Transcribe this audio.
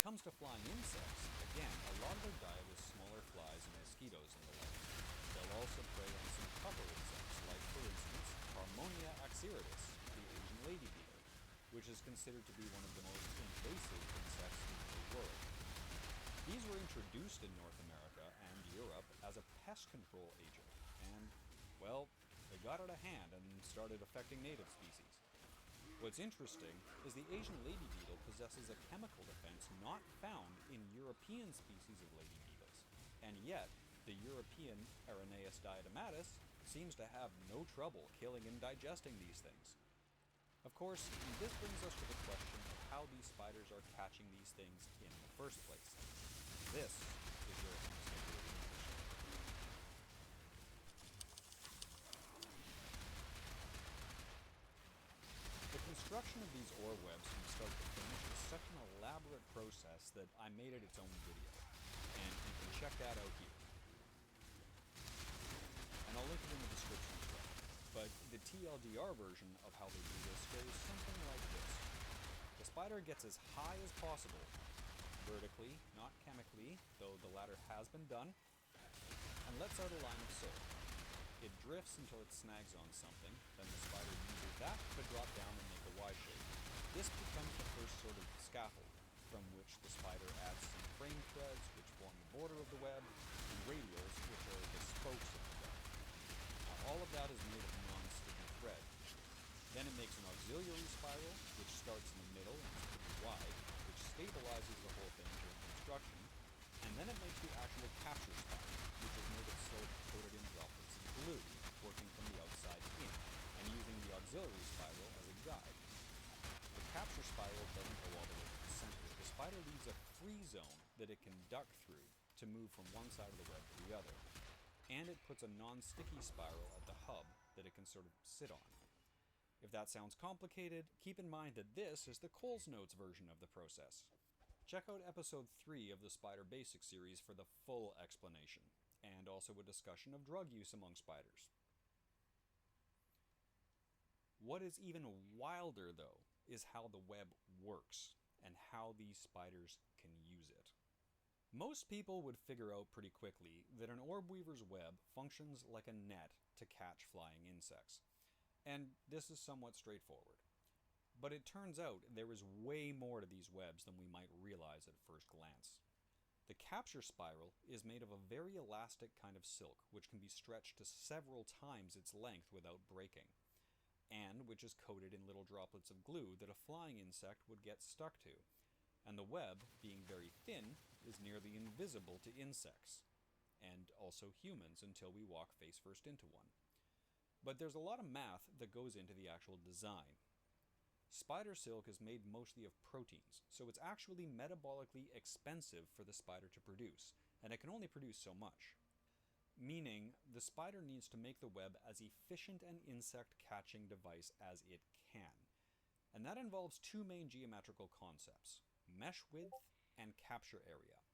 comes to flying insects, again, a lot of their diet is smaller flies and mosquitoes and the like. They'll also prey on some tougher insects, like, for instance, Harmonia axyridis, the Asian lady beetle, which is considered to be one of the most invasive insects in the world. These were introduced in North America and Europe as a pest control agent, and, well, they got out of hand and started affecting native species. What's interesting is the Asian lady beetle possesses a chemical defense not found in European species of lady beetles, and yet the European Araneus diatomatus seems to have no trouble killing and digesting these things. Of course, this brings us to the question of how these spiders are catching these things in the first place. This is your Homestead. The construction of these ore webs from start to finish is such an elaborate process that I made it its own video, and you can check that out here. And I'll link it in the description as well. But the TLDR version of how they do this goes something like this. The spider gets as high as possible, vertically, not chemically, though the latter has been done, and lets out a line of silk. It drifts until it snags on something, then the spider uses that to drop down and make a Y shape. This becomes the first sort of scaffold, from which the spider adds some frame threads, which form the border of the web, and radials, which are the spokes of the web. Now, all of that is made of non-sticky thread. Then it makes an auxiliary spiral, which starts in the middle and is pretty wide, which stabilizes the whole thing during construction, and then it makes the actual capture spiral, which is made of silk coated in droplets of glue, working from the outside in, and using the auxiliary spiral as a guide. The capture spiral doesn't go all the way to the center. The spider leaves a free zone that it can duck through to move from one side of the web to the other, and it puts a non-sticky spiral at the hub that it can sort of sit on. If that sounds complicated, keep in mind that this is the Coles Notes version of the process. Check out episode 3 of the Spider Basics series for the full explanation, and also a discussion of drug use among spiders. What is even wilder, though, is how the web works, and how these spiders can use it. Most people would figure out pretty quickly that an orb weaver's web functions like a net to catch flying insects, and this is somewhat straightforward. But it turns out there is way more to these webs than we might realize at first glance. The capture spiral is made of a very elastic kind of silk, which can be stretched to several times its length without breaking, and which is coated in little droplets of glue that a flying insect would get stuck to, and the web, being very thin, is nearly invisible to insects, and also humans until we walk face first into one. But there's a lot of math that goes into the actual design. Spider silk is made mostly of proteins, so it's actually metabolically expensive for the spider to produce, and it can only produce so much. Meaning, the spider needs to make the web as efficient an insect catching device as it can. And that involves two main geometrical concepts: mesh width and capture area.